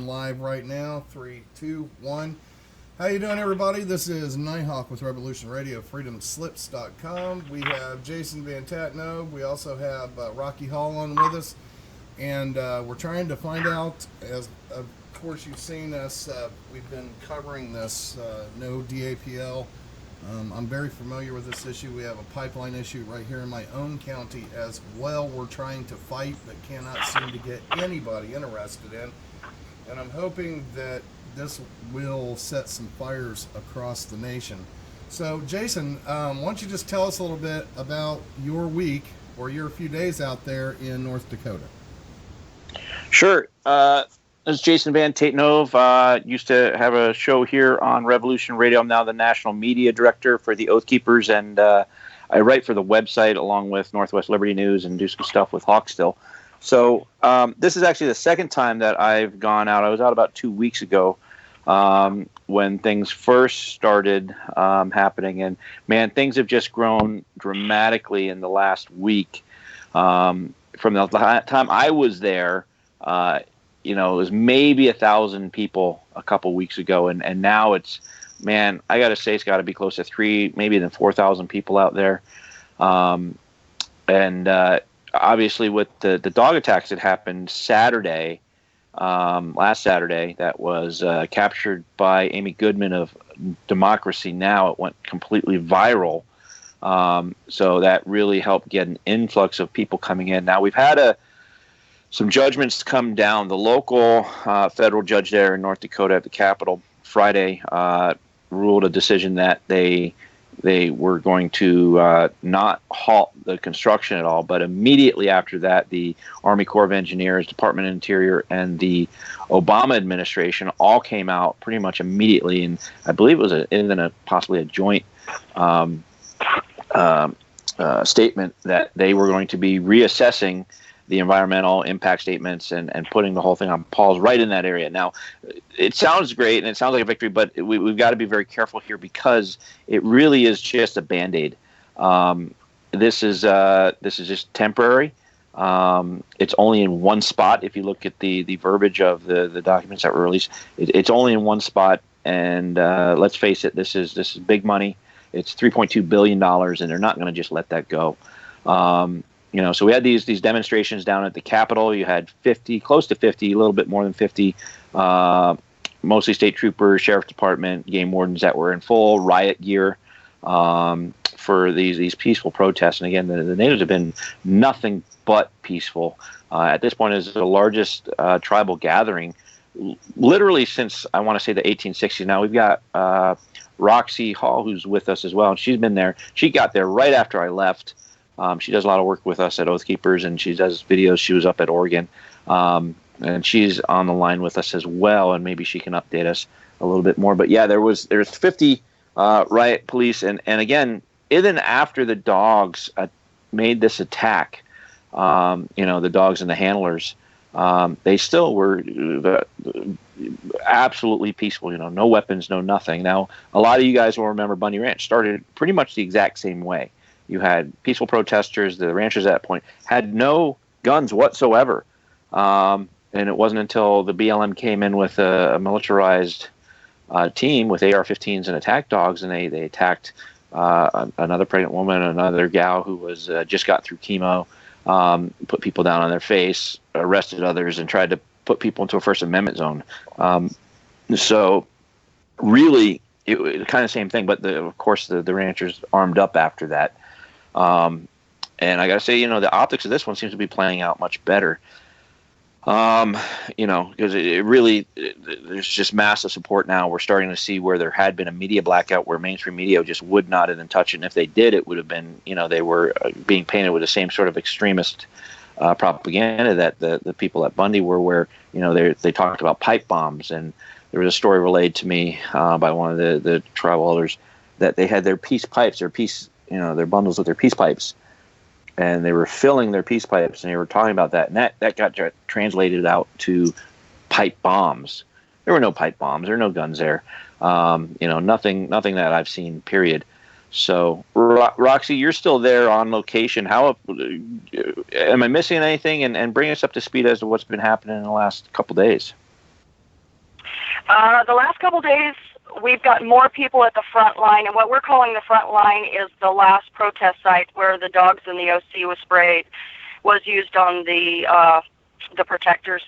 live right now. 3, 2, 1. How you doing, everybody? This is Nitehawk with Revolution Radio, freedomslips.com. We have Jason Van Tatnove. We also have Rocky Hall on with us. And we're trying to find out, as of course you've seen us, we've been covering this no DAPL. I'm very familiar with this issue. We have a pipeline issue right here in my own county as well. We're trying to fight but cannot seem to get anybody interested in. And I'm hoping that this will set some fires across the nation. So, Jason, why don't you just tell us a little bit about your week or your few days out there in North Dakota? Sure. This is Jason Van Tatnove. Used to have a show here on Revolution Radio. I'm now the national media director for the Oath Keepers, and I write for the website along with Northwest Liberty News and do some stuff with Hawk still. So this is actually the second time that I've gone out. I was out about 2 weeks ago when things first started happening. And, man, things have just grown dramatically in the last week. From the time I was there, it was maybe 1,000 people a couple weeks ago. And now it's, man, I got to say it's got to be close to 3,000, maybe even 4,000 people out there. Obviously, with the dog attacks that happened Saturday, last Saturday, that was captured by Amy Goodman of Democracy Now! It went completely viral. So that really helped get an influx of people coming in. Now, we've had some judgments come down. The local federal judge there in North Dakota at the Capitol Friday ruled a decision that they were going to not halt the construction at all, but immediately after that, the Army Corps of Engineers, Department of Interior, and the Obama administration all came out pretty much immediately, and I believe it was possibly a joint statement that they were going to be reassessing the environmental impact statements and putting the whole thing on pause right in that area. Now, it sounds great and it sounds like a victory, but we've got to be very careful here because it really is just a Band-Aid. This is just temporary. It's only in one spot. If you look at the verbiage of the documents that were released, it's only in one spot. And let's face it, this is big money. It's $3.2 billion, and they're not going to just let that go. So we had these demonstrations down at the Capitol. You had 50, close to 50, a little bit more than 50, mostly state troopers, sheriff's department, game wardens that were in full riot gear for these peaceful protests. And again, the natives have been nothing but peaceful. At this point, it's the largest tribal gathering, literally since, I want to say, the 1860s. Now, we've got Roxy Hall, who's with us as well, and she's been there. She got there right after I left. She does a lot of work with us at Oath Keepers, and she does videos. She was up at Oregon, and she's on the line with us as well, and maybe she can update us a little bit more. But yeah, there's 50 riot police, and again, even after the dogs made this attack, the dogs and the handlers, they still were absolutely peaceful. No weapons, no nothing. Now, a lot of you guys will remember Bundy Ranch started pretty much the exact same way. You had peaceful protesters. The ranchers at that point had no guns whatsoever. And it wasn't until the BLM came in with a militarized team with AR-15s and attack dogs, and they attacked another pregnant woman, another gal who was just got through chemo, put people down on their face, arrested others, and tried to put people into a First Amendment zone. So really, it was kind of the same thing, but of course the ranchers armed up after that. And I got to say, the optics of this one seems to be playing out much better. Because there's just massive support now. We're starting to see where there had been a media blackout where mainstream media just would not even touch it. And if they did, it would have been, they were being painted with the same sort of extremist propaganda that the people at Bundy were, where, they talked about pipe bombs. And there was a story relayed to me by one of the tribal elders that they had their peace pipes, their bundles with their peace pipes. And they were filling their peace pipes, and they were talking about that. And that got translated out to pipe bombs. There were no pipe bombs. There were no guns there. Nothing that I've seen, period. So, Roxy, you're still there on location. How am I missing anything? And bring us up to speed as to what's been happening in the last couple days. The last couple days, we've got more people at the front line, and what we're calling the front line is the last protest site where the dogs in the OC was used on the protectors.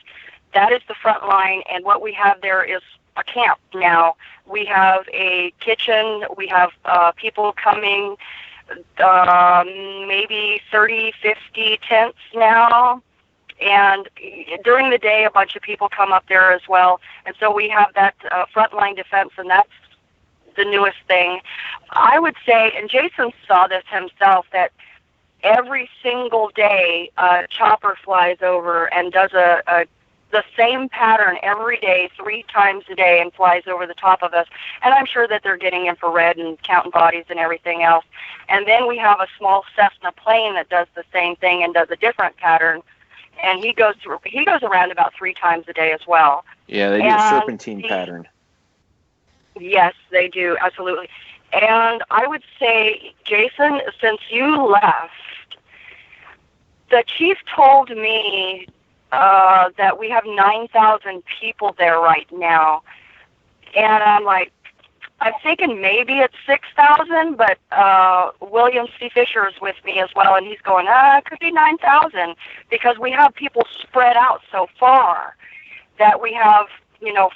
That is the front line, and what we have there is a camp now. We have a kitchen. We have people coming, maybe 30, 50 tents now. And during the day, a bunch of people come up there as well. And so we have that frontline defense, and that's the newest thing. I would say, and Jason saw this himself, that every single day a chopper flies over and does the same pattern every day, 3 times a day, and flies over the top of us. And I'm sure that they're getting infrared and counting bodies and everything else. And then we have a small Cessna plane that does the same thing and does a different pattern. And he goes around about 3 times a day as well. Yeah, they do a serpentine pattern. Yes, they do, absolutely. And I would say, Jason, since you left, the chief told me that we have 9,000 people there right now. And I'm like, I'm thinking maybe it's 6,000, but William C. Fisher is with me as well, and he's going, it could be 9,000, because we have people spread out so far that we have,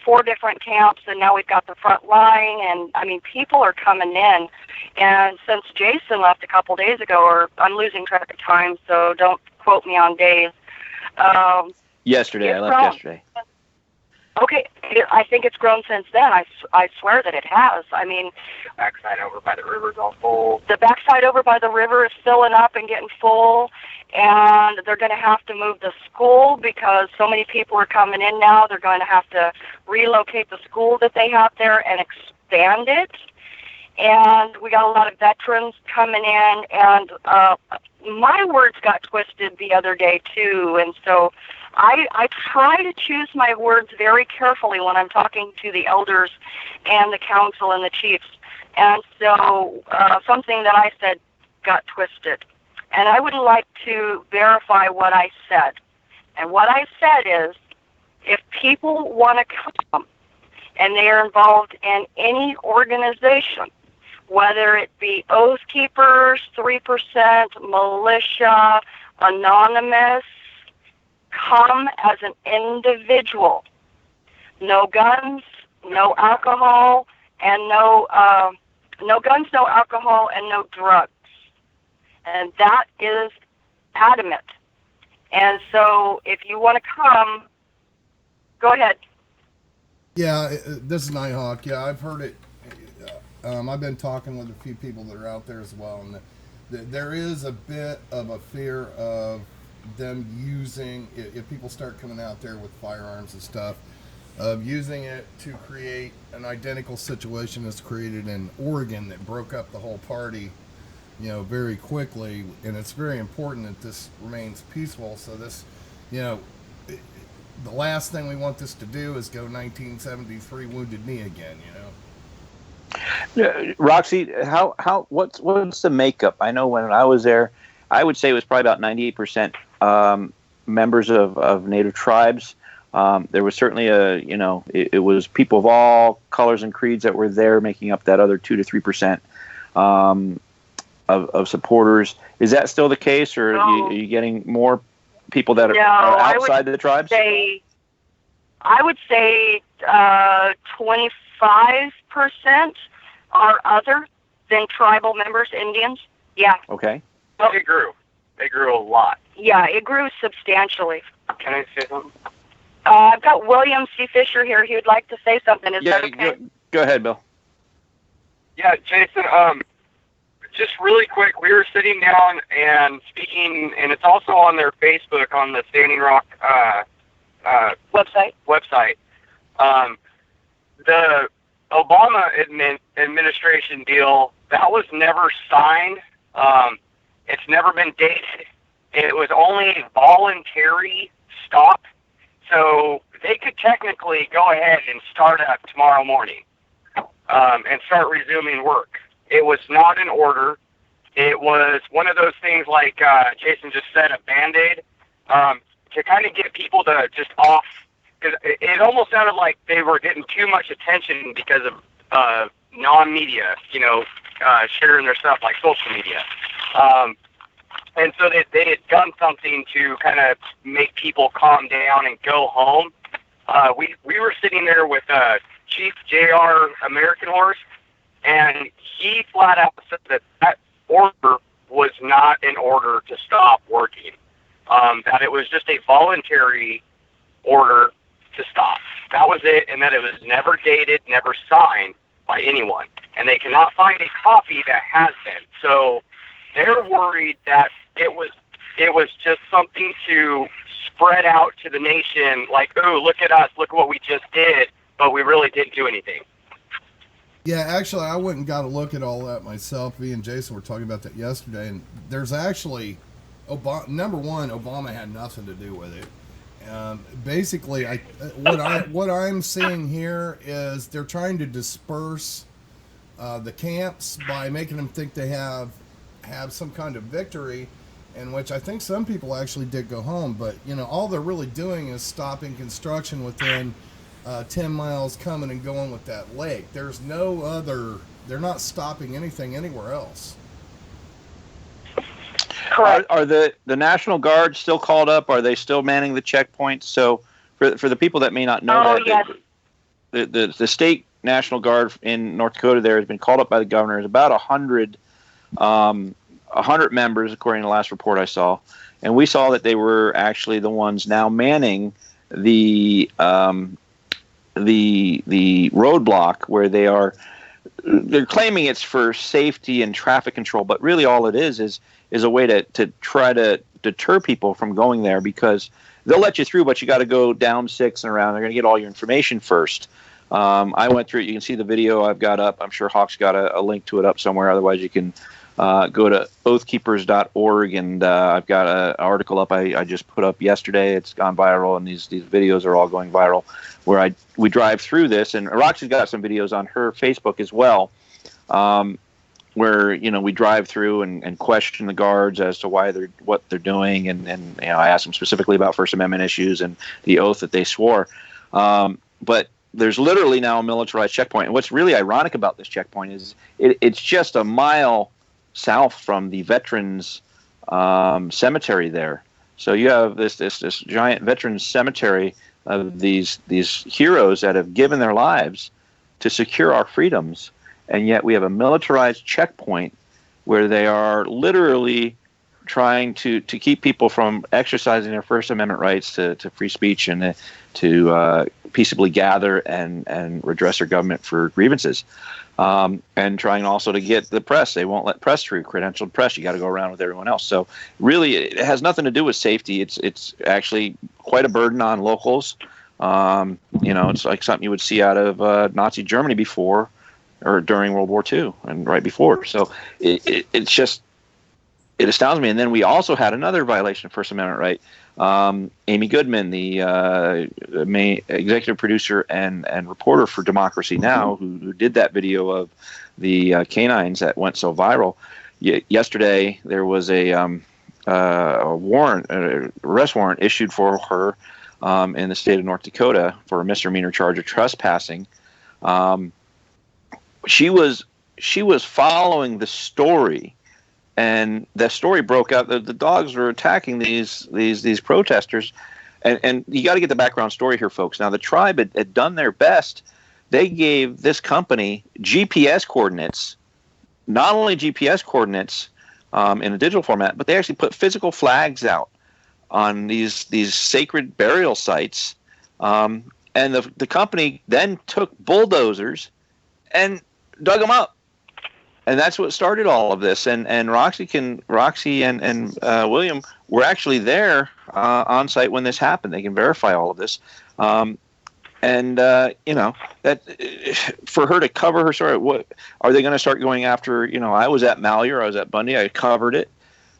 4 different camps, and now we've got the front line, and, people are coming in. And since Jason left a couple days ago, or I'm losing track of time, so don't quote me on days. Yesterday, I left yesterday. Okay, I think it's grown since then. I swear that it has. Backside over by the river is all full. The backside over by the river is filling up and getting full, and they're going to have to move the school because so many people are coming in now. They're going to have to relocate the school that they have there and expand it. And we got a lot of veterans coming in, and my words got twisted the other day too, and so I try to choose my words very carefully when I'm talking to the elders and the council and the chiefs. And so something that I said got twisted. And I would like to verify what I said. And what I said is, if people want to come and they are involved in any organization, whether it be Oath Keepers, 3%, militia, anonymous, come as an individual. No guns, no alcohol, and no guns, no alcohol, and no drugs. And that is adamant. And so if you want to come, go ahead. Yeah, this is Nighthawk. Yeah, I've heard it. I've been talking with a few people that are out there as well, and there is a bit of a fear of them using, if people start coming out there with firearms and stuff, of using it to create an identical situation as created in Oregon that broke up the whole party, very quickly. And it's very important that this remains peaceful. So this, the last thing we want this to do is go 1973 Wounded Knee again, Roxy, what's the makeup? I know when I was there, I would say it was probably about 98% members of Native tribes. There was certainly it was people of all colors and creeds that were there, making up that other 2 to 3% of supporters. Is that still the case, or are you getting more people that are outside the tribes? I would say 25% are other than tribal members, Indians. Yeah. Okay. They grew a lot. Yeah, it grew substantially. Can I say something? I've got William C. Fisher here. He would like to say something. Is that okay? Go ahead, Bill. Yeah, Jason, just really quick, we were sitting down and speaking, and it's also on their Facebook, on the Standing Rock website. The Obama administration deal, that was never signed. It's never been dated. It was only a voluntary stop. So they could technically go ahead and start up tomorrow morning and start resuming work. It was not an order. It was one of those things like Jason just said, a Band-Aid, to kind of get people to just off. because it almost sounded like they were getting too much attention because of non-media, sharing their stuff like social media. And so they had done something to kind of make people calm down and go home. We were sitting there with Chief J.R. American Horse, and he flat out said that order was not an order to stop working, that it was just a voluntary order to stop. That was it, and that it was never dated, never signed by anyone. And they cannot find a copy that has been. So they're worried that it was just something to spread out to the nation, like, oh, look at us, look at what we just did, but we really didn't do anything. Yeah, actually, I went and got a look at all that myself. Me and Jason were talking about that yesterday, and there's actually, number one, Obama had nothing to do with it. Basically, what I'm seeing here is they're trying to disperse the camps by making them think they have some kind of victory, in which I think some people actually did go home. But all they're really doing is stopping construction within 10 miles coming and going with that lake. There's no other. They're not stopping anything anywhere else. Correct. Are the National Guard still called up? Are they still manning the checkpoints? So for the people that may not know yes. the state National Guard in North Dakota there has been called up by the governor. There's about 100 members, according to the last report I saw. And we saw that they were actually the ones now manning the roadblock where they're claiming it's for safety and traffic control, but really all it is a way to try to deter people from going there, because they'll let you through, but you got to go down 6 and around. They're going to get all your information first. I went through it. You can see the video I've got up. I'm sure Hawk's got a link to it up somewhere. Otherwise, you can go to oathkeepers.org, and I've got an article up I just put up yesterday. It's gone viral, and these videos are all going viral, where we drive through this. And Roxy's got some videos on her Facebook as well, where we drive through and question the guards as to what they're doing, and I asked them specifically about First Amendment issues and the oath that they swore. But there's literally now a militarized checkpoint. And what's really ironic about this checkpoint is it's just a mile south from the Veterans Cemetery there. So you have this giant Veterans Cemetery of these heroes that have given their lives to secure our freedoms, and yet we have a militarized checkpoint where they are literally trying to keep people from exercising their First Amendment rights to free speech and to peaceably gather and redress their government for grievances, and trying also to get the press. They won't let press through, credentialed press. You got to go around with everyone else. So really, it has nothing to do with safety. It's actually quite a burden on locals. It's like something you would see out of Nazi Germany before or during World War II and right before. So it's just, it astounds me. And then we also had another violation of First Amendment right. Amy Goodman, the main executive producer and reporter for Democracy Now!, who did that video of the canines that went so viral. Yesterday, there was a arrest warrant issued for her in the state of North Dakota for a misdemeanor charge of trespassing. She was following the story. And the story broke out that the dogs were attacking these protesters, and you got to get the background story here, folks. Now, the tribe had done their best. They gave this company GPS coordinates, not only GPS coordinates in a digital format, but they actually put physical flags out on these sacred burial sites. And the company then took bulldozers and dug them up. And that's what started all of this. And Roxy and William were actually there on site when this happened. They can verify all of this. That for her to cover her story, what are they going to start going after? I was at Malheur, I was at Bundy, I covered it.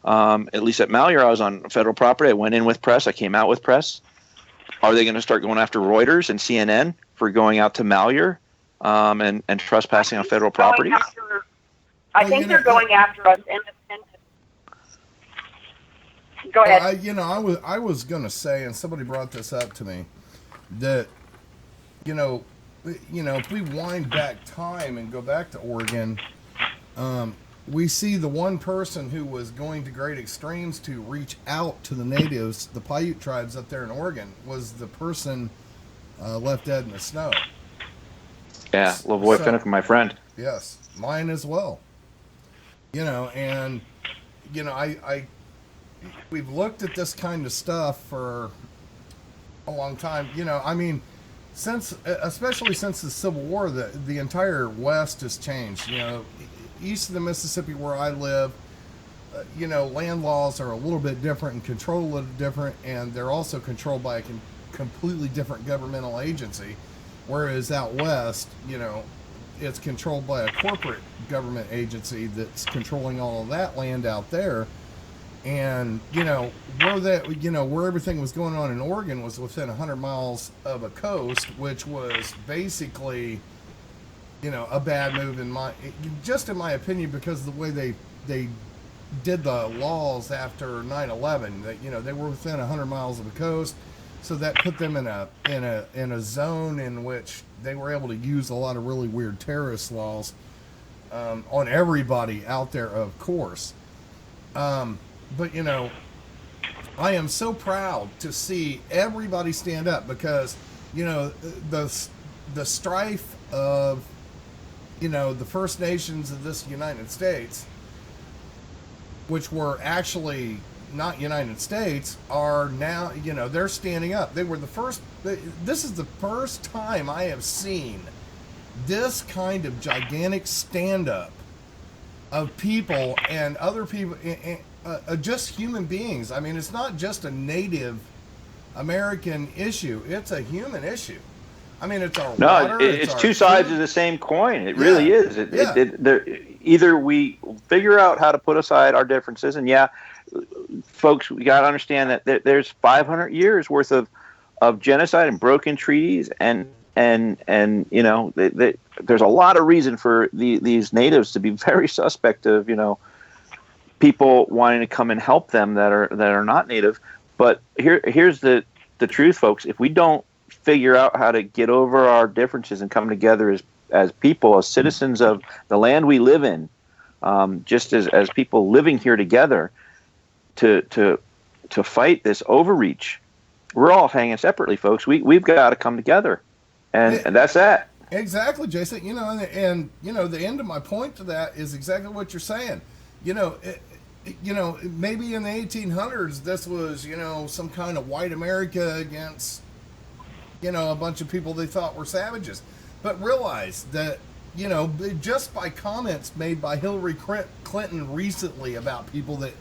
At least at Malheur, I was on federal property. I went in with press. I came out with press. Are they going to start going after Reuters and CNN for going out to Malheur and trespassing on federal property? I think they're going after us independent. Go ahead. I was going to say, and somebody brought this up to me. that, you know, if we wind back time and go back to Oregon, we see the one person who was going to great extremes to reach out to the natives, the Paiute tribes up there in Oregon, was the person left dead in the snow. Yeah, Lavoy Finnick, my friend. Yes, mine as well. And we've looked at this kind of stuff for a long time. Especially since the Civil War, the entire West has changed. East of the Mississippi where I live, land laws are a little bit different and control a little different, and they're also controlled by a completely different governmental agency. Whereas out west, it's controlled by a corporate government agency that's controlling all of that land out there. And, where everything was going on in Oregon was within 100 miles of a coast, which was basically, a bad move in my opinion, because of the way they did the laws after 9/11. That, they were within 100 miles of the coast. So that put them in a zone in which they were able to use a lot of really weird terrorist laws on everybody out there, of course. But I am so proud to see everybody stand up, because the strife of the First Nations of this United States, which were actually not United States, are now, they're standing up. They were the first. This is the first time I have seen this kind of gigantic stand-up of people and other people, just human beings. I mean, it's not just a Native American issue. It's a human issue. I mean, it's our water. It's two sides of the same coin. It really is. Either we figure out how to put aside our differences, and folks, we got to understand that there's 500 years worth of genocide and broken treaties, and there's a lot of reason for these natives to be very suspect of people wanting to come and help them that are not native. But here's the truth, folks. If we don't figure out how to get over our differences and come together as people, as citizens of the land we live in, just as people living here together, to fight this overreach, we're all hanging separately, folks. We've got to come together, and that's that. Exactly, Jason. And the end of my point to that is exactly what you're saying. Maybe in the 1800s, this was some kind of white America against a bunch of people they thought were savages, but realize that just by comments made by Hillary Clinton recently about people that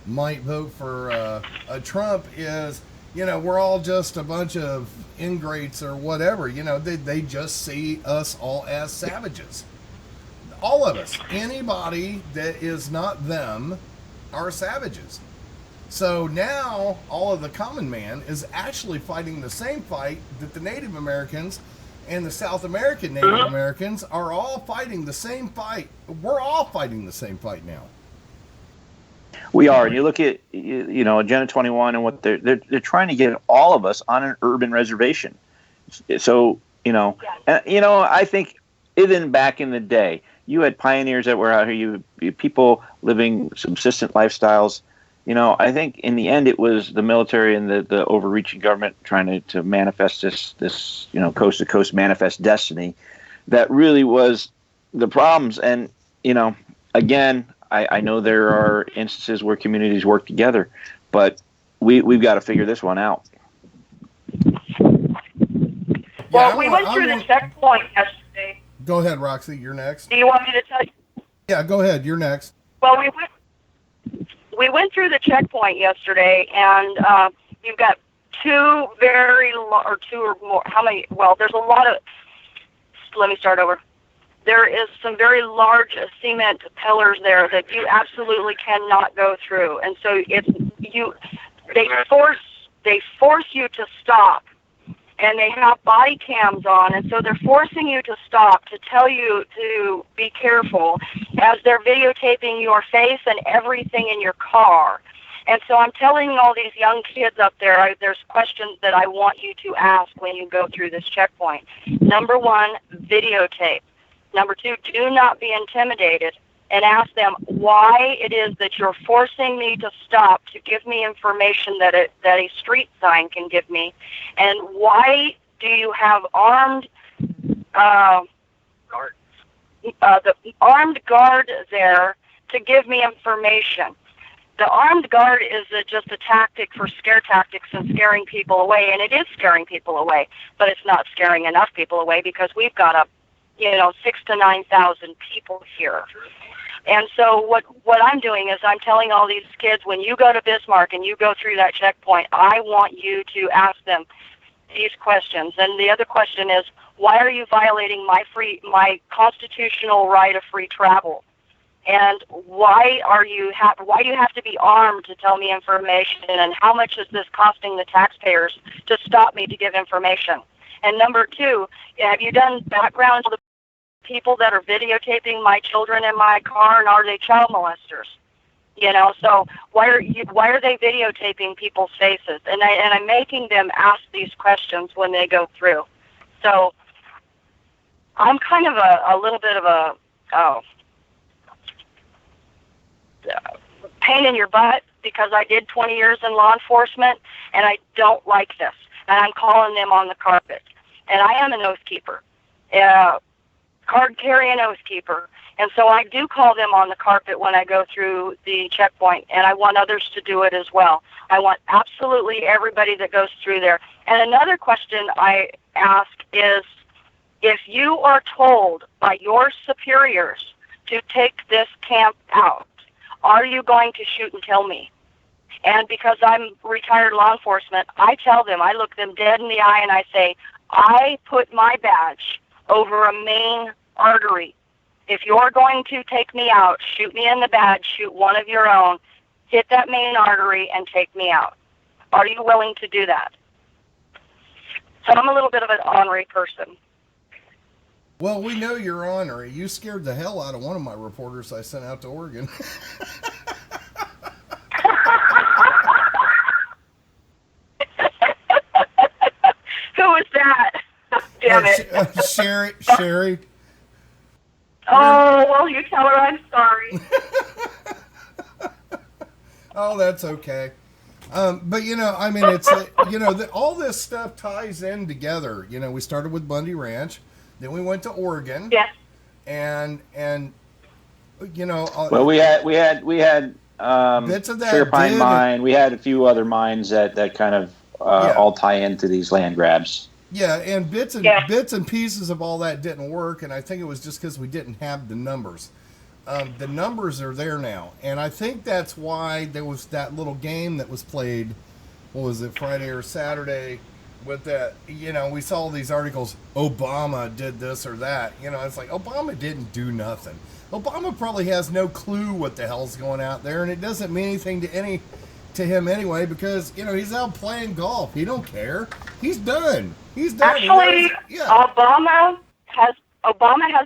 might vote for Trump is, we're all just a bunch of ingrates or whatever. They just see us all as savages. All of us. Anybody that is not them are savages. So now all of the common man is actually fighting the same fight that the Native Americans and the South American Native Americans are all fighting the same fight. We're all fighting the same fight now. We are, and you look at Agenda 21 and what they're trying to get all of us on an urban reservation. So I think even back in the day, you had pioneers that were out here. You people living subsistent lifestyles. I think in the end it was the military and the overreaching government trying to manifest this coast to coast manifest destiny that really was the problems. And again, I know there are instances where communities work together, but we've got to figure this one out. Well, we went through the checkpoint yesterday. Go ahead, Roxy. You're next. Do you want me to tell you? Yeah, go ahead. You're next. Well, we went through the checkpoint yesterday, and you've got two or more. How many? Well, there's a lot of. Let me start over. There is some very large cement pillars there that you absolutely cannot go through, and so they force you to stop, and they have body cams on, and so they're forcing you to stop to tell you to be careful as they're videotaping your face and everything in your car. And so I'm telling all these young kids up there, there's questions that I want you to ask when you go through this checkpoint. Number one, videotape. Number two, do not be intimidated, and ask them why it is that you're forcing me to stop to give me information that a street sign can give me, and why do you have the armed guard there to give me information? The armed guard is just a tactic for scare tactics and scaring people away, and it is scaring people away, but it's not scaring enough people away because we've got 6,000 to 9,000 people here. And so what I'm doing is I'm telling all these kids, when you go to Bismarck and you go through that checkpoint, I want you to ask them these questions. And the other question is, why are you violating my constitutional right of free travel? And why do you have to be armed to tell me information? And how much is this costing the taxpayers to stop me to give information? And number two, have you done background on the people that are videotaping my children in my car, and are they child molesters? So why are they videotaping people's faces? And I'm making them ask these questions when they go through. So I'm kind of a little bit of a pain in your butt because I did 20 years in law enforcement, and I don't like this. And I'm calling them on the carpet. And I am an oath keeper, card-carrying oath keeper. And so I do call them on the carpet when I go through the checkpoint, and I want others to do it as well. I want absolutely everybody that goes through there. And another question I ask is, if you are told by your superiors to take this camp out, are you going to shoot and kill me? And because I'm retired law enforcement, I tell them, I look them dead in the eye and I say, I put my badge over a main artery. If you're going to take me out, shoot me in the badge, shoot one of your own, hit that main artery and take me out. Are you willing to do that? So I'm a little bit of an ornery person. Well, we know you're ornery. You scared the hell out of one of my reporters I sent out to Oregon. Who was that? Damn it. Sherry. Oh, well, you tell her I'm sorry. Oh, that's okay. But, it's, all this stuff ties in together. We started with Bundy Ranch. Then we went to Oregon. Yes. And well, we had bits of that Sugar Pine Mine. We had a few other mines that kind of all tie into these land grabs. Yeah, and bits and pieces of all that didn't work, and I think it was just because we didn't have the numbers. The numbers are there now, and I think that's why there was that little game that was played. What was it, Friday or Saturday? With that, we saw these articles, Obama did this or that. It's like, Obama didn't do nothing. Obama probably has no clue what the hell's going out there, and it doesn't mean anything to him anyway, because, he's out playing golf. He don't care. He's done. Actually, Obama has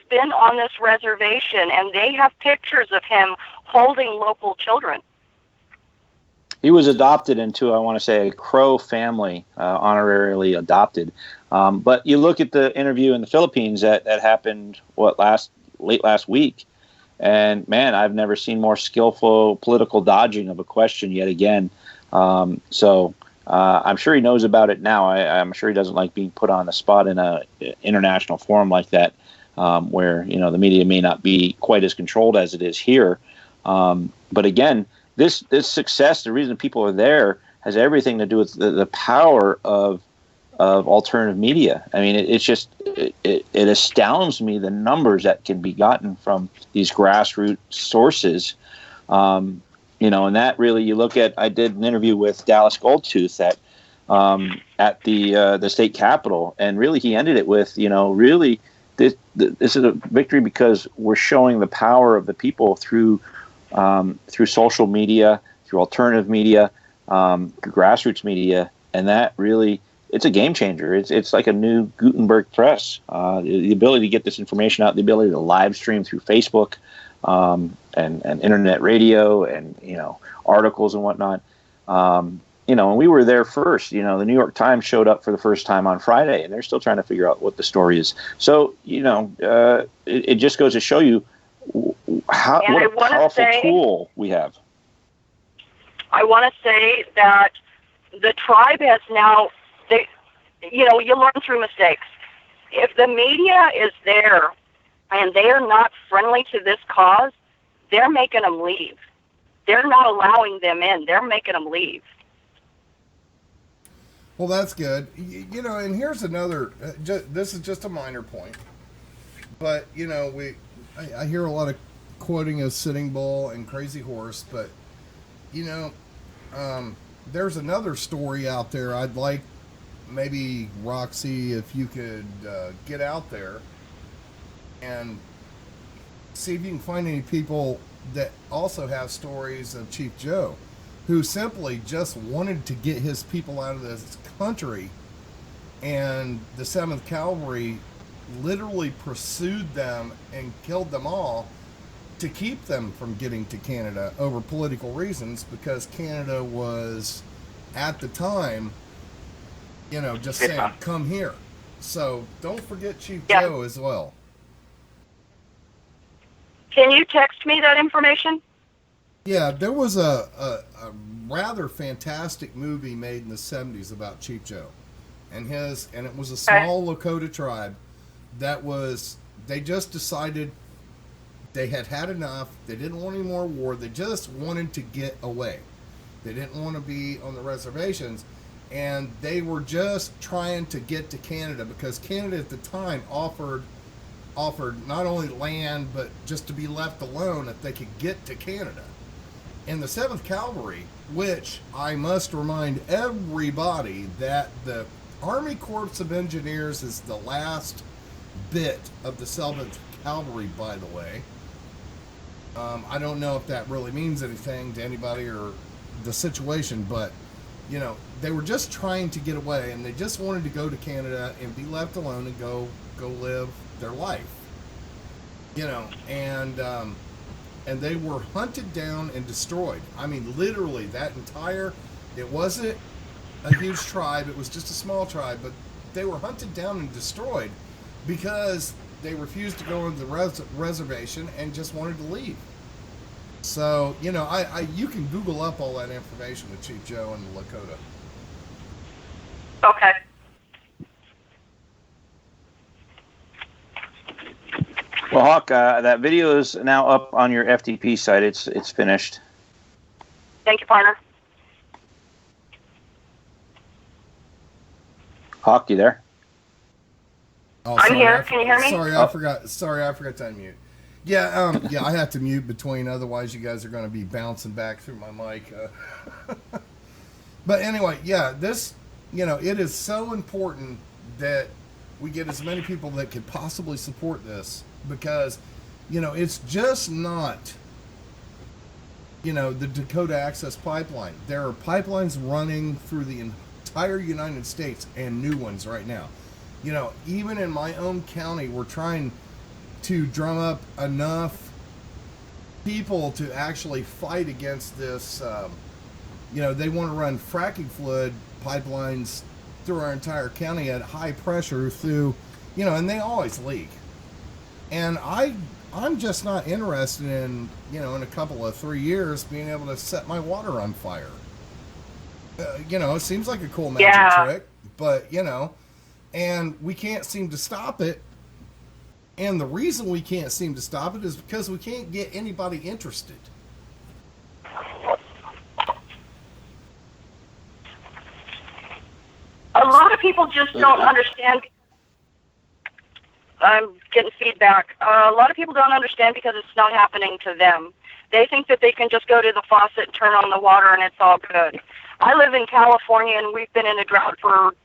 been on this reservation, and they have pictures of him holding local children. He was adopted into, I want to say, a Crow family, honorarily adopted. But you look at the interview in the Philippines that happened, late last week, and man, I've never seen more skillful political dodging of a question yet again. So I'm sure he knows about it now. I'm sure he doesn't like being put on the spot in a international forum like that, where the media may not be quite as controlled as it is here. But again, this success, the reason people are there, has everything to do with the power of alternative media. I mean, it astounds me the numbers that can be gotten from these grassroots sources. And that really, you look at, I did an interview with Dallas Goldtooth at the state capitol, and really he ended it with, really this is a victory because we're showing the power of the people through social media, through alternative media, through grassroots media, and that really, it's a game changer. It's like a new Gutenberg press. The ability to get this information out, the ability to live stream through Facebook, and internet radio and, articles and whatnot. And we were there first. The New York Times showed up for the first time on Friday, and they're still trying to figure out what the story is. So, it just goes to show you what a powerful tool we have. I want to say that the tribe has now, you learn through mistakes. If the media is there and they are not friendly to this cause, they're making them leave. They're not allowing them in. They're making them leave. Well, that's good. And here's another, this is just a minor point. But, I hear a lot of quoting of Sitting Bull and Crazy Horse, but, there's another story out there. I'd like maybe, Roxy, if you could get out there and see if you can find any people that also have stories of Chief Joe, who simply just wanted to get his people out of this country, and the 7th Cavalry literally pursued them and killed them all to keep them from getting to Canada over political reasons, because Canada was, at the time, just saying, come here. So don't forget Chief Joe as well. Can you text me that information? Yeah, there was a rather fantastic movie made in the 70s about Chief Joe and it was a small Lakota tribe they just decided they had enough. They didn't want any more war. They just wanted to get away. They didn't want to be on the reservations, and they were just trying to get to Canada, because Canada at the time offered not only land, but just to be left alone if they could get to Canada. And the 7th Cavalry, which I must remind everybody that the Army Corps of Engineers is the last bit of the 7th Cavalry, by the way. I don't know if that really means anything to anybody or the situation, but, they were just trying to get away, and they just wanted to go to Canada and be left alone and go live their life. And they were hunted down and destroyed. I mean, literally, it wasn't a huge tribe, it was just a small tribe, but they were hunted down and destroyed because they refused to go into the reservation and just wanted to leave. So, you can Google up all that information with Chief Joe and the Lakota. Okay. Well, Hawk, that video is now up on your FTP site. It's finished. Thank you, partner. Hawk, you there? Oh, I'm here. Can you hear me? Sorry, I forgot to unmute. Yeah, I have to mute between, otherwise you guys are going to be bouncing back through my mic. But anyway, this, it is so important that we get as many people that could possibly support this, because, it's just not, the Dakota Access Pipeline. There are pipelines running through the entire United States, and new ones right now. Even in my own county, we're trying to drum up enough people to actually fight against this. They want to run fracking fluid pipelines through our entire county at high pressure through, and they always leak. And I'm just not interested in, in a couple of 3 years being able to set my water on fire. It seems like a cool magic trick, but, and we can't seem to stop it. And the reason we can't seem to stop it is because we can't get anybody interested. A lot of people just don't understand. I'm getting feedback. A lot of people don't understand because it's not happening to them. They think that they can just go to the faucet and turn on the water and it's all good. I live in California, and we've been in a drought for,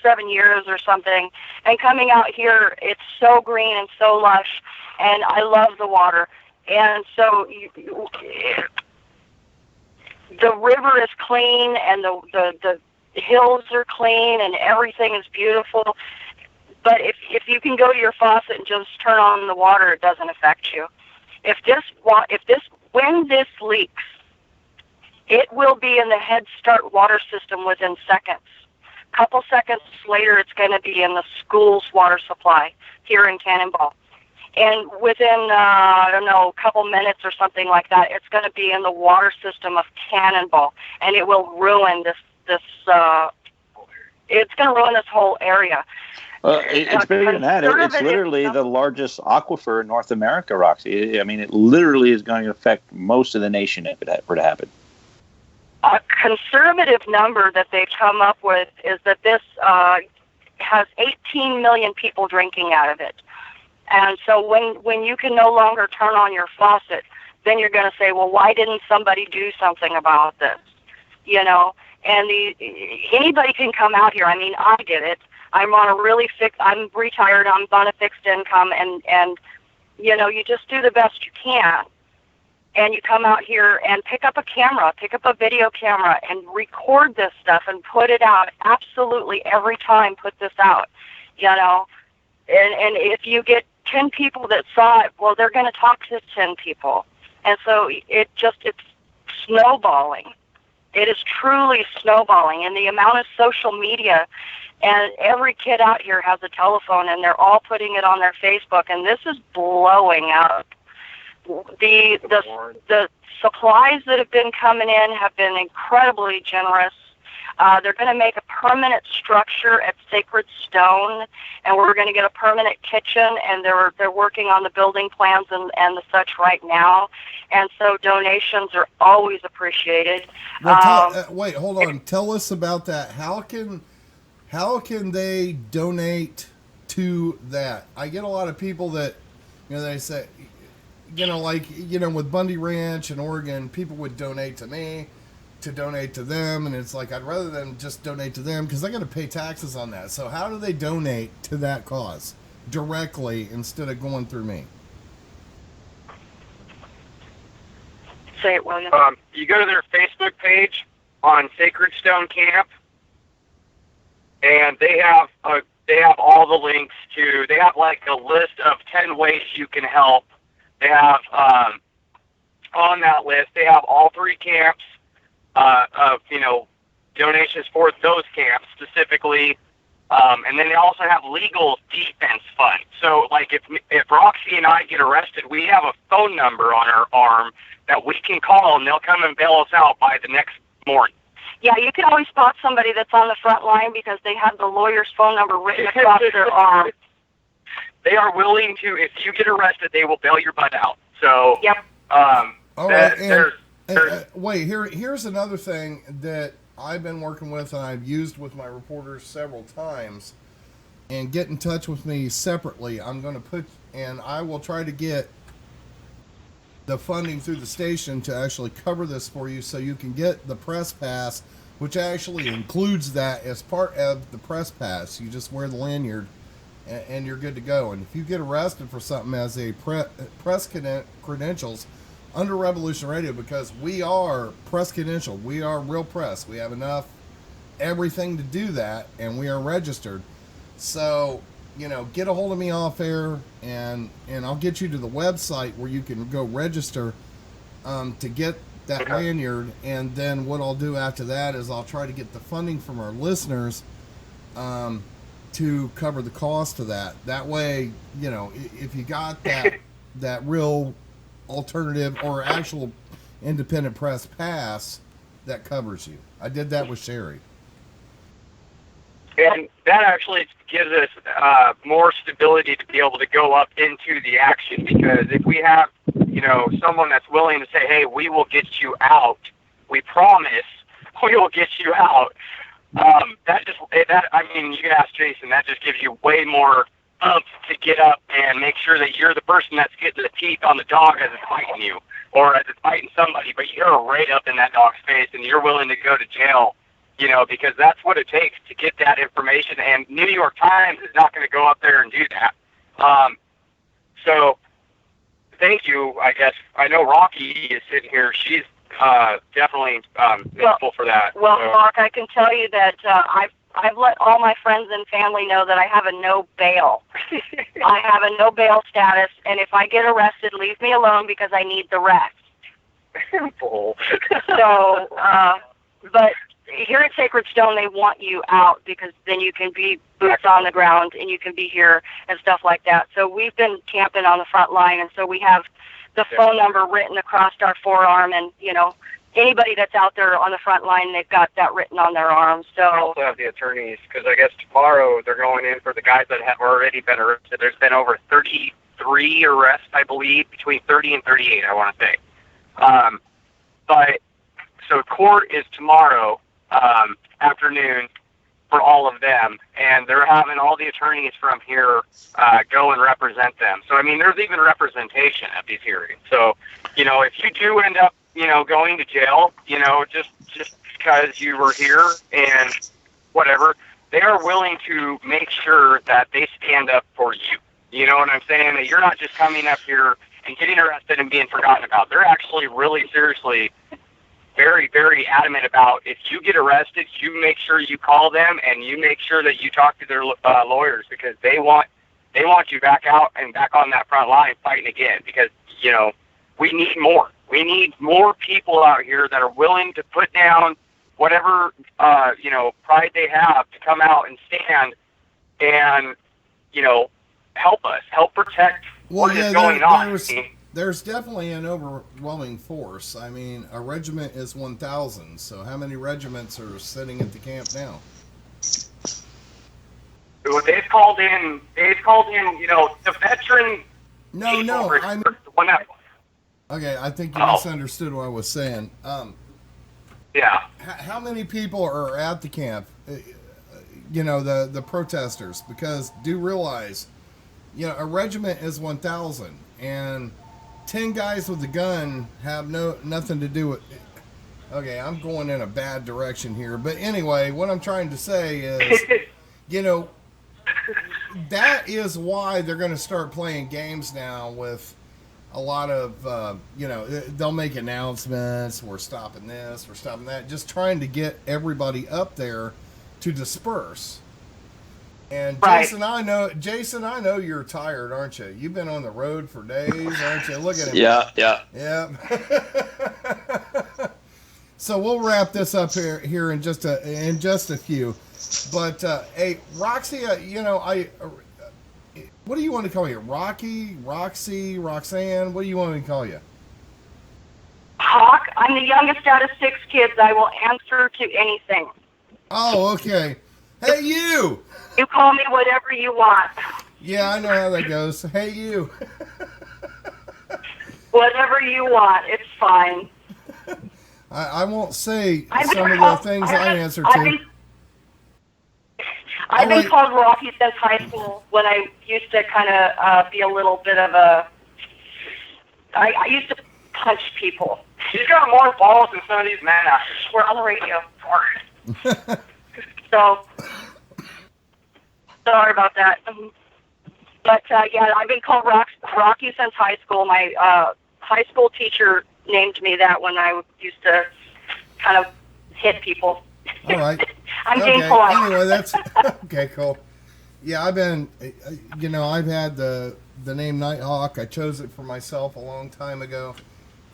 7 years or something. And coming out here, it's so green and so lush, and I love the water. And so the river is clean, and the hills are clean, and everything is beautiful. But if you can go to your faucet and just turn on the water, it doesn't affect you. When this leaks, it will be in the Head Start water system within seconds. Couple seconds later, it's going to be in the school's water supply here in Cannonball. And within, a couple minutes or something like that, it's going to be in the water system of Cannonball. And it will ruin it's going to ruin this whole area. It's bigger than that. It's literally the largest aquifer in North America, Roxy. I mean, it literally is going to affect most of the nation if it were to happen. A conservative number that they've come up with is that this has 18 million people drinking out of it. And so when you can no longer turn on your faucet, then you're going to say, well, why didn't somebody do something about this? You know, and anybody can come out here. I mean, I did it. I'm retired, I'm on a fixed income, and you just do the best you can. And you come out here and pick up a video camera, and record this stuff and put it out. Absolutely every time, put this out, And if you get 10 people that saw it, well, they're going to talk to 10 people. And so it's snowballing. It is truly snowballing. And the amount of social media, and every kid out here has a telephone, and they're all putting it on their Facebook, and this is blowing up. The supplies that have been coming in have been incredibly generous. They're going to make a permanent structure at Sacred Stone, and we're going to get a permanent kitchen, and they're working on the building plans and the such right now. And so donations are always appreciated. Well, wait, hold on. Tell us about that. How can they donate to that? I get a lot of people that, they say, with Bundy Ranch in Oregon, people would donate to me to donate to them, and it's like, I'd rather than just donate to them because I got to pay taxes on that. So how do they donate to that cause directly instead of going through me? Say it, William. You go to their Facebook page on Sacred Stone Camp, and they have all the links to. They have like a list of 10 ways you can help. They have on that list. They have all 3 camps of donations for those camps specifically, and then they also have legal defense fund. So like if Roxy and I get arrested, we have a phone number on our arm that we can call, and they'll come and bail us out by the next morning. Yeah, you can always spot somebody that's on the front line because they have the lawyer's phone number written across their arm. They are willing to, if you get arrested, they will bail your butt out. So, yep. All right, wait, here's another thing that I've been working with and I've used with my reporters several times. And get in touch with me separately. I'm going to I will try to get the funding through the station to actually cover this for you so you can get the press pass, which actually includes that as part of the press pass. You just wear the lanyard and you're good to go. And if you get arrested for something as a press credentials under Revolution Radio, because we are press credentialed, we are real press, we have enough everything to do that, and we are registered. So get a hold of me off air, and I'll get you to the website where you can go register to get that lanyard. And then what I'll do after that is I'll try to get the funding from our listeners to cover the cost of that. That way, if you got that real alternative or actual independent press pass, that covers you. I did that with Sherry. And that actually gives us more stability to be able to go up into the action, because if we have, someone that's willing to say, hey, we will get you out, we promise we will get you out, you can ask Jason, that just gives you way more umph to get up and make sure that you're the person that's getting the teeth on the dog as it's biting you, or as it's biting somebody, but you're right up in that dog's face and you're willing to go to jail. Because that's what it takes to get that information, and New York Times is not going to go up there and do that. So thank you, I guess. I know Rocky is sitting here. She's definitely thankful for that. Well, Mark, I can tell you that I've let all my friends and family know that I have a no bail. I have a no bail status, and if I get arrested, leave me alone because I need the rest. Bull. So, but here at Sacred Stone, they want you out because then you can be boots on the ground and you can be here and stuff like that. So we've been camping on the front line, and so we have the phone number written across our forearm, and, you know, anybody that's out there on the front line, they've got that written on their arms. So I also have the attorneys, because I guess tomorrow they're going in for the guys that have already been arrested. There's been over 33 arrests, I believe, between 30 and 38, I want to say. But so court is tomorrow afternoon for all of them, and they're having all the attorneys from here go and represent them. So, I mean, there's even representation at these hearings. So, you know, if you do end up, you know, going to jail, you know, just because you were here and whatever, they are willing to make sure that they stand up for you. You know what I'm saying? That you're not just coming up here and getting arrested and being forgotten about. They're actually really seriously very, very adamant about, if you get arrested, you make sure you call them and you make sure that you talk to their lawyers, because they want you back out and back on that front line fighting again, because, you know, we need more. We need more people out here that are willing to put down whatever, you know, pride they have to come out and stand and, you know, help us, help protect what is going on. There's definitely an overwhelming force. I mean, a regiment is 1,000, so how many regiments are sitting at the camp now? They've called in, you know, the veteran. No, I mean, the one that. Okay, I think you misunderstood what I was saying. Yeah. How many people are at the camp? You know, the protesters, because do realize, you know, a regiment is 1,000, and 10 guys with a gun have nothing to do with. Okay, I'm going in a bad direction here, but anyway, what I'm trying to say is, you know, that is why they're going to start playing games now with a lot of, you know, they'll make announcements, we're stopping this, we're stopping that, just trying to get everybody up there to disperse. And right. Jason, I know you're tired, aren't you? You've been on the road for days, aren't you? Look at him. Yeah. So we'll wrap this up here in just a few. But hey, Roxy, you know, what do you want to call you? Rocky, Roxy, Roxanne? What do you want me to call you? Hawk, I'm the youngest out of 6 kids. I will answer to anything. Oh, okay. Hey, you! You call me whatever you want. Yeah, I know how that goes. Hey, you. Whatever you want. It's fine. I won't say some of the things I answer to. I've been called Rocky since high school, when I used to kind of be a little bit of a... I used to punch people. She's got more balls than some of these men out here. We're on the radio. So, sorry about that. But, yeah, I've been called Rocky since high school. My high school teacher named me that when I used to kind of hit people. All right. I'm being polite. Anyway, that's okay. Cool. Yeah, I've been, you know, I've had the name Nitehawk. I chose it for myself a long time ago,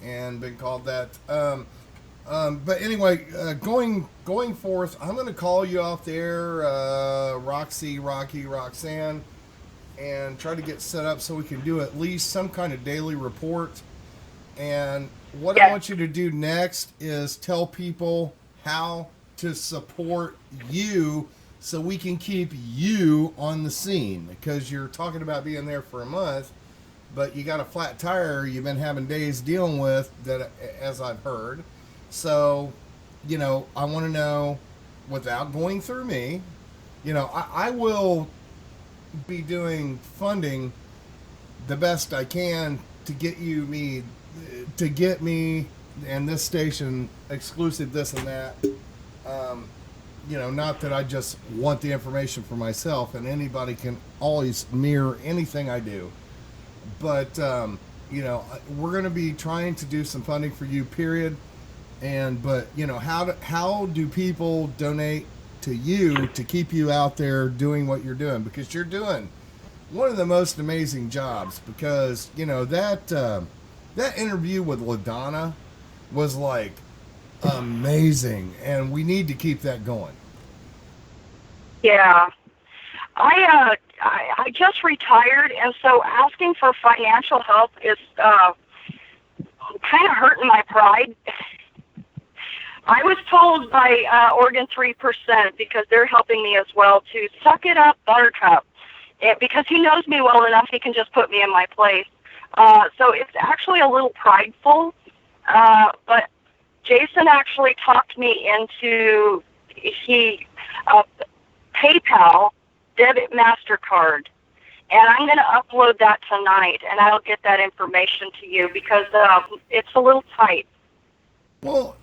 and been called that. But anyway, going forth, I'm going to call you off the air, Roxy, Rocky, Roxanne, and try to get set up so we can do at least some kind of daily report. And what I want you to do next is tell people how to support you so we can keep you on the scene, because you're talking about being there for a month, but you got a flat tire you've been having days dealing with, that, as I've heard. So, you know, I want to know, without going through me, you know, I will be doing funding the best I can to get me and this station exclusive this and that. You know, not that I just want the information for myself, and anybody can always mirror anything I do. But, you know, we're going to be trying to do some funding for you, period. But, you know, how do people donate to you to keep you out there doing what you're doing, because you're doing one of the most amazing jobs. Because that interview with LaDonna was like amazing, and we need to keep that going. Yeah. I just retired, and so asking for financial help is kind of hurting my pride. I was told by Oregon 3%, because they're helping me as well, to suck it up, Buttercup. Because he knows me well enough, he can just put me in my place. So it's actually a little prideful, but Jason actually talked me into PayPal debit MasterCard, and I'm going to upload that tonight, and I'll get that information to you, because it's a little tight. Well,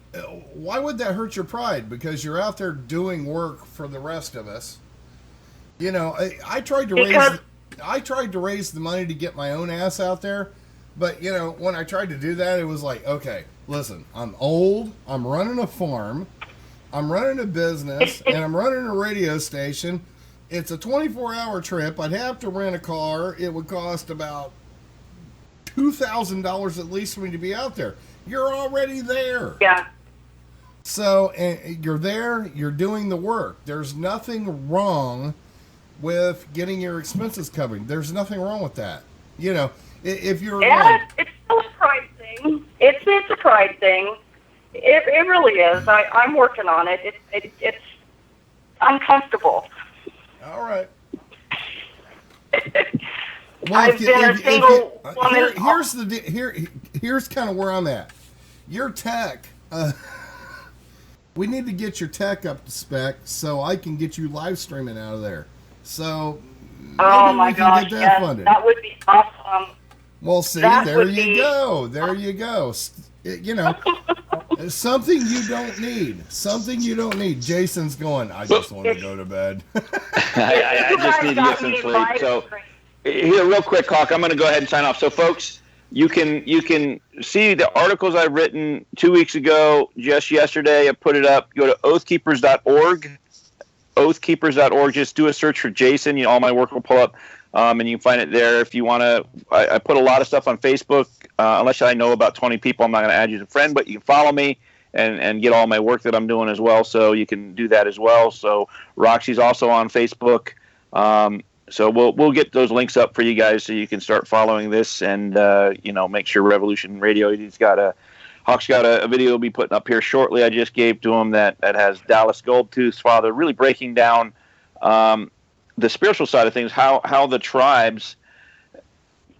why would that hurt your pride? Because you're out there doing work for the rest of us. You know, I tried to raise the money to get my own ass out there, but you know, when I tried to do that, it was like, okay, listen, I'm old, I'm running a farm, I'm running a business, and I'm running a radio station. It's a 24-hour trip. I'd have to rent a car. It would cost about $2,000 at least for me to be out there. You're already there. Yeah. So you're there, you're doing the work. There's nothing wrong with getting your expenses covered. There's nothing wrong with that. You know, if you're... Yeah, it's still a pride thing. It's a pride thing. It really is. I'm working on it. It's uncomfortable. All right. I've been a single woman. Here's kind of where I'm at. Your tech, we need to get your tech up to spec so I can get you live streaming out of there. So oh my gosh, get that yes, funded. that would be awesome. Well, see, there you go. There you go. You know, something you don't need. Something you don't need. Jason's going, I just want to go to bed. I just need to get some sleep. So here, real quick, Hawk, I'm going to go ahead and sign off. So, folks, you can see the articles I've written 2 weeks ago, just yesterday. I put it up. Go to oathkeepers.org. Oathkeepers.org. Just do a search for Jason. You know, all my work will pull up, and you can find it there. If you want to, I put a lot of stuff on Facebook. Unless I know about 20 people, I'm not going to add you as a friend, but you can follow me and get all my work that I'm doing as well. So you can do that as well. So Roxy's also on Facebook. So we'll get those links up for you guys so you can start following this and make sure Revolution Radio. Hawk's got a video he'll be putting up here shortly. I just gave to him that has Dallas Goldtooth's father, really breaking down the spiritual side of things, how the tribes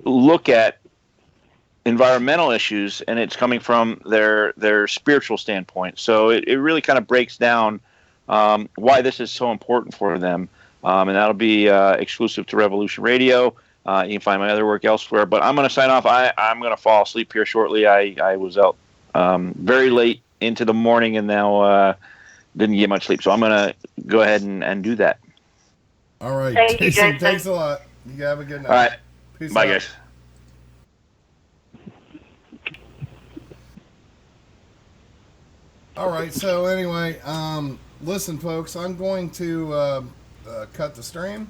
look at environmental issues, and it's coming from their spiritual standpoint. So it really kind of breaks down why this is so important for them. And that'll be exclusive to Revolution Radio. You can find my other work elsewhere. But I'm going to sign off. I'm going to fall asleep here shortly. I was out very late into the morning and now didn't get much sleep. So I'm going to go ahead and do that. All right. Thank you, Jason, Jason. thanks a lot. You have a good night. All right. Peace Bye, out. guys. All right. So anyway, listen, folks, I'm going to cut the stream.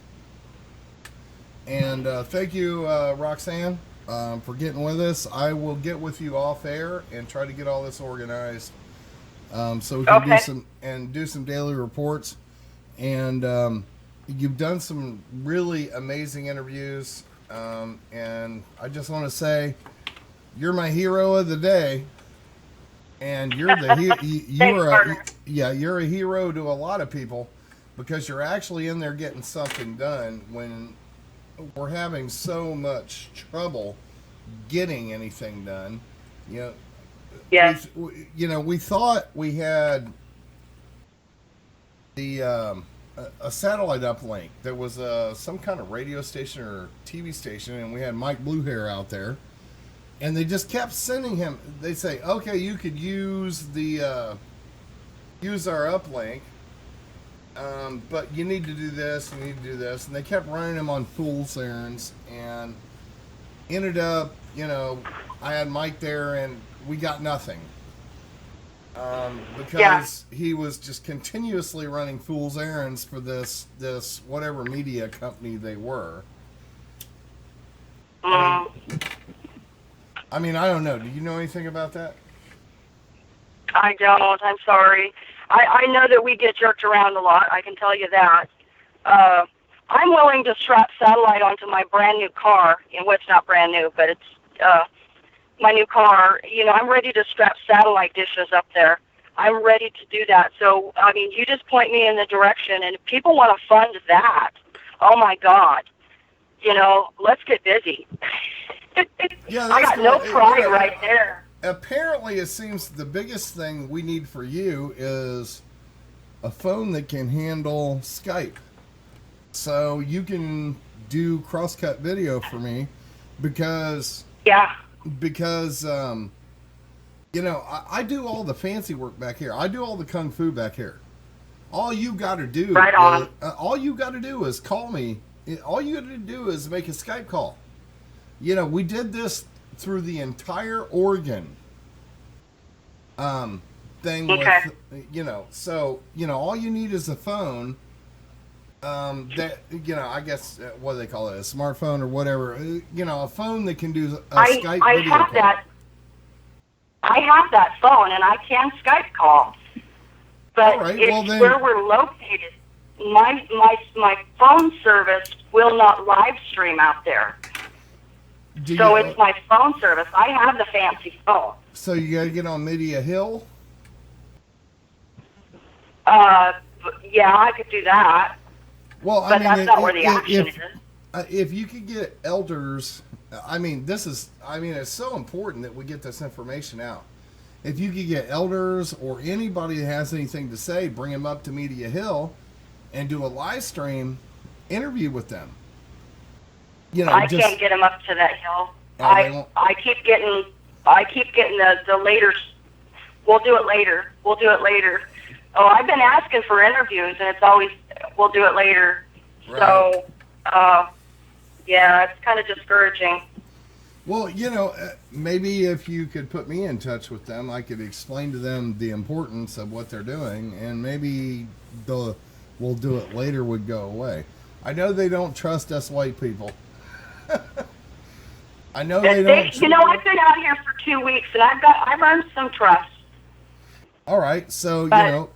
And thank you, Roxanne, for getting with us. I will get with you off air and try to get all this organized, so we can do some daily reports. And you've done some really amazing interviews, and I just want to say you're my hero of the day. And you're you're a hero to a lot of people, because you're actually in there getting something done when we're having so much trouble getting anything done. Yes. We thought we had the a satellite uplink. There was some kind of radio station or TV station, and we had Mike Bluehair out there. And they just kept sending him. They say, "Okay, you could use use our uplink, but you need to do this. You need to do this." And they kept running him on fool's errands, and ended up, I had Mike there, and we got nothing. because he was just continuously running fool's errands for this whatever media company they were. I mean, I don't know. Do you know anything about that? I don't. I'm sorry. I know that we get jerked around a lot. I can tell you that. I'm willing to strap satellite onto my brand new car. Well, it's not brand new, but it's my new car. You know, I'm ready to strap satellite dishes up there. I'm ready to do that. So, I mean, you just point me in the direction, and if people want to fund that, oh my God, you know, let's get busy. Yeah, I got no pride right there. Apparently, it seems the biggest thing we need for you is a phone that can handle Skype. So you can do cross-cut video for me because... Yeah. Because, you know, I do all the fancy work back here. I do all the kung fu back here. All you got to do... Right on. All you got to do is call me. All you got to do is make a Skype call. You know, we did this through the entire Oregon thing okay. with, you know, so, you know, all you need is a phone that, you know, I guess, what do they call it, a smartphone or whatever, you know, a phone that can do a Skype I video have call. that. I have that phone, and I can Skype call. But Right, it's well then, where we're located. My phone service will not live stream out there. So it's my phone service. I have the fancy phone. So you got to get on Media Hill? Yeah, I could do that. Well, But that's not where the action is. If you could get elders, I mean, it's so important that we get this information out. If you could get elders or anybody that has anything to say, bring them up to Media Hill and do a live stream interview with them. You know, I can't get them up to that hill. Oh, I keep getting the later. We'll do it later. We'll do it later. Oh, I've been asking for interviews, and it's always we'll do it later. Right. So, yeah, it's kind of discouraging. Well, you know, maybe if you could put me in touch with them, I could explain to them the importance of what they're doing, and maybe the "we'll do it later" would go away. I know they don't trust us white people. I know they don't. You know, I've been out here for 2 weeks, and I've earned some trust. All right, so But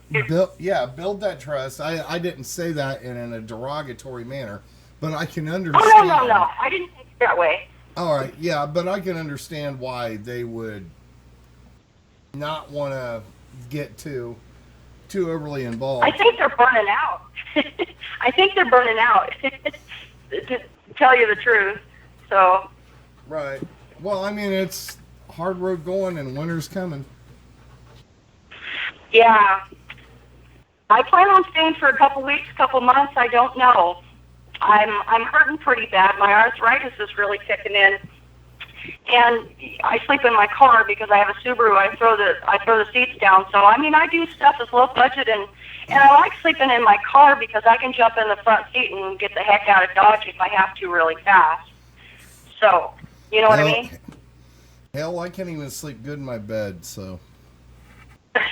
build that trust. I didn't say that in a derogatory manner, but I can Oh understand. no! I didn't think it that way. All right, yeah, but I can understand why they would not want to get too overly involved. I think they're burning out. I think they're burning out, to tell you the truth. So. Right. Well, I mean, it's hard road going and winter's coming. Yeah. I plan on staying for a couple weeks, couple months. I don't know. I'm hurting pretty bad. My arthritis is really kicking in, and I sleep in my car because I have a Subaru. I throw the seats down. So I mean, I do stuff that's low budget, and I like sleeping in my car because I can jump in the front seat and get the heck out of Dodge if I have to really fast. So, you know what I mean? Hell, I can't even sleep good in my bed. So you're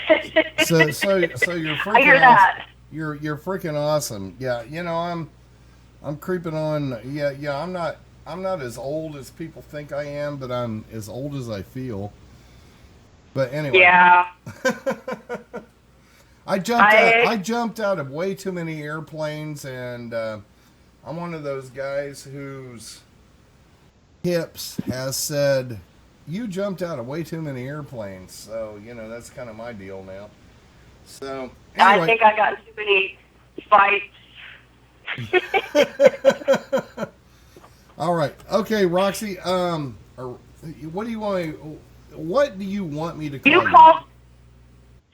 freaking I hear that. awesome. You're freaking awesome. Yeah, you know, I'm creeping on. Yeah. I'm not as old as people think I am, but I'm as old as I feel. But anyway. Yeah. I jumped out of way too many airplanes, and I'm one of those guys whose hips has said, "You jumped out of way too many airplanes." So, you know, that's kind of my deal now. So anyway. I think I got too many fights. All right. Okay, Roxy. What do you want me to call you?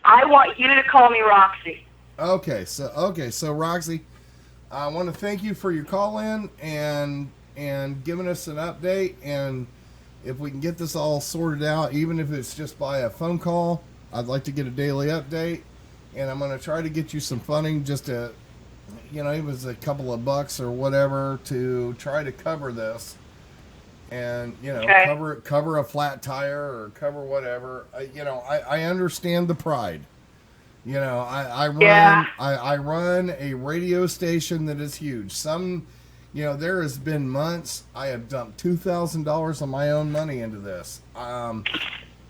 I want you to call me Roxy. Okay, so Roxy, I want to thank you for your call in and giving us an update, and if we can get this all sorted out, even if it's just by a phone call, I'd like to get a daily update, and I'm going to try to get you some funding, just to, you know, it was a couple of bucks or whatever to try to cover this. and Okay. cover a flat tire or cover whatever. I understand the pride. Yeah. I run a radio station that is huge. There has been months I have dumped $2,000 of my own money into this.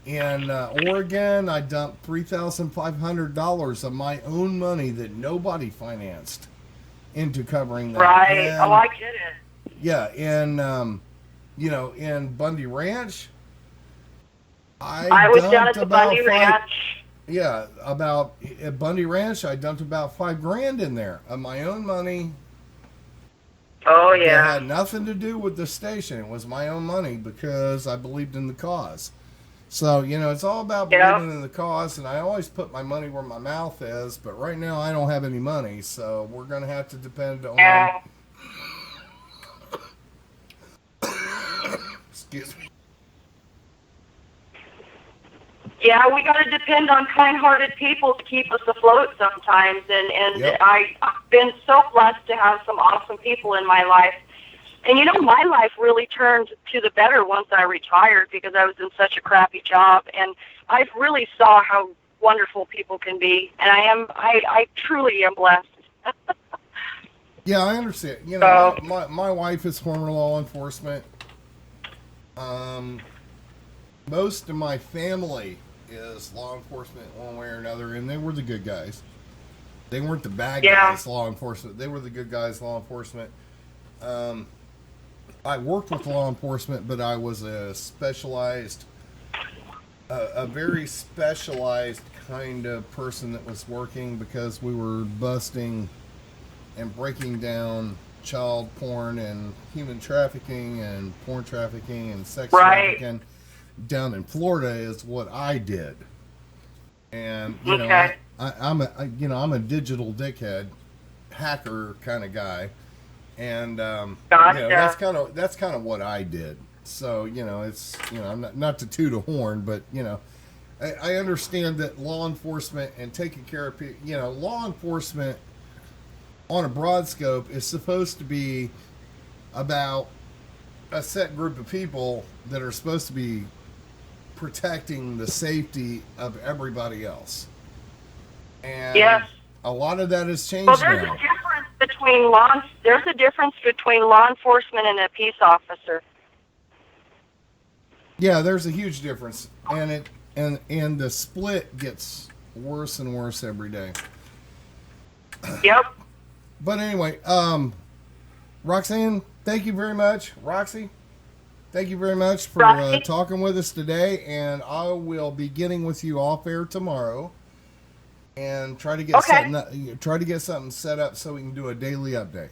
In Oregon, I dumped $3,500 of my own money that nobody financed into covering that. Right. And, I get it. yeah, in Bundy Ranch, I was down at dumped the about Bundy Ranch. Yeah, at Bundy Ranch, I dumped about $5,000 in there of my own money. Oh, It yeah. had nothing to do with the station. It was my own money because I believed in the cause. So, it's all about believing in the cause, and I always put my money where my mouth is, but right now I don't have any money, so we're going to have to depend on... Yeah. Excuse me. Yeah, we got to depend on kind-hearted people to keep us afloat sometimes, and Yep. I've been so blessed to have some awesome people in my life. And my life really turned to the better once I retired because I was in such a crappy job, and I really saw how wonderful people can be, and I truly am blessed. Yeah, I understand. So- My wife is former law enforcement. Most of my family is law enforcement one way or another, and they were the good guys. They weren't the bad guys, law enforcement. They were the good guys, law enforcement. I worked with law enforcement, but I was a very specialized kind of person that was working because we were busting and breaking down child porn and human trafficking and porn trafficking and sex trafficking down in Florida is what I did. And I'm a digital dickhead hacker kind of guy, and Gotcha. that's kind of what I did. So it's I'm not to toot a horn, but I understand that law enforcement and taking care of people, law enforcement on a broad scope is supposed to be about a set group of people that are supposed to be protecting the safety of everybody else. And Yes. a lot of that has changed Well, there's now. a difference between law enforcement and a peace officer. Yeah, there's a huge difference, and the split gets worse and worse every day. Yep. But anyway, Roxanne, thank you very much. Roxy, thank you very much for talking with us today, and I will be getting with you off air tomorrow and try to get something set up so we can do a daily update.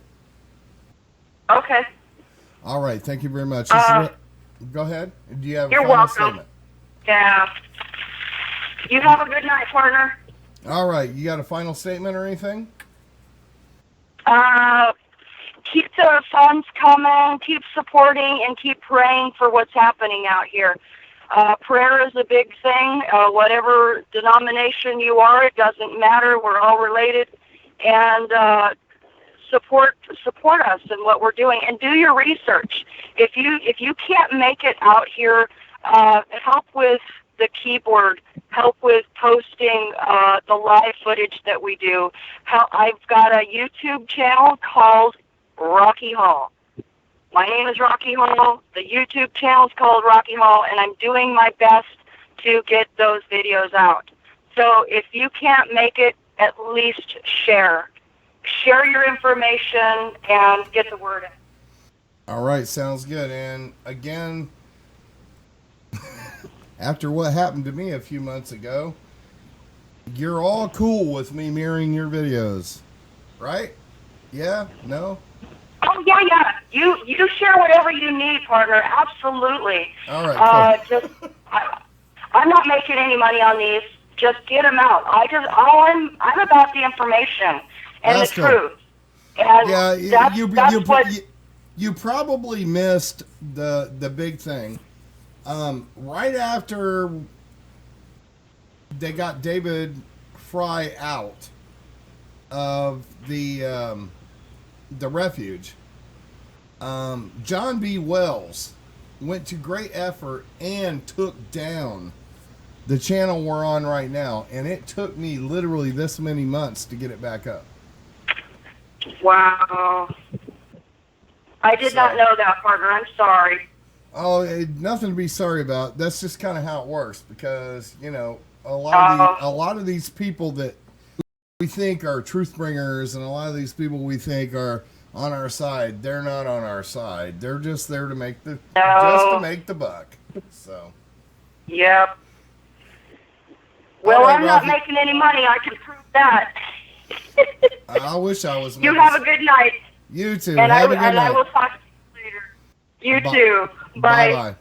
Okay. All right, thank you very much. Go ahead. Do you have a You're final welcome. statement? Yeah. You have a good night, partner. All right, you got a final statement or anything? Keep the funds coming, keep supporting, and keep praying for what's happening out here. Prayer is a big thing. Whatever denomination you are, it doesn't matter. We're all related. And support us in what we're doing, and do your research. If you can't make it out here, help with the keyboard, help with posting the live footage that we do. I've got a YouTube channel called Rocky Hall. My name is Rocky Hall. The YouTube channel is called Rocky Hall, and I'm doing my best to get those videos out. So if you can't make it, at least share. Share your information and get the word in. All right, sounds good. And again, after what happened to me a few months ago, you're all cool with me mirroring your videos, right? Yeah? No? Oh, yeah. You share whatever you need, partner. Absolutely. All right, cool. I'm not making any money on these. Just get them out. I'm about the information and That's the cool. truth. And Yeah, that's what. you probably missed the big thing. Right after they got David Fry out of the refuge, John B. Wells went to great effort and took down the channel we're on right now, and it took me literally this many months to get it back up. Wow. I did not know that, partner. I'm sorry. Oh, nothing to be sorry about. That's just kind of how it works, because you know a lot of these people that we think are truth bringers, and a lot of these people we think are on our side, they're not on our side. They're just there to make the buck. So. Yep. Well, All right, I'm not Rocky. making any money. I can prove that. I wish I was. You have a good night. You too. And Have a good I night. will talk to you later. You Bye. too. Bye. Bye-bye.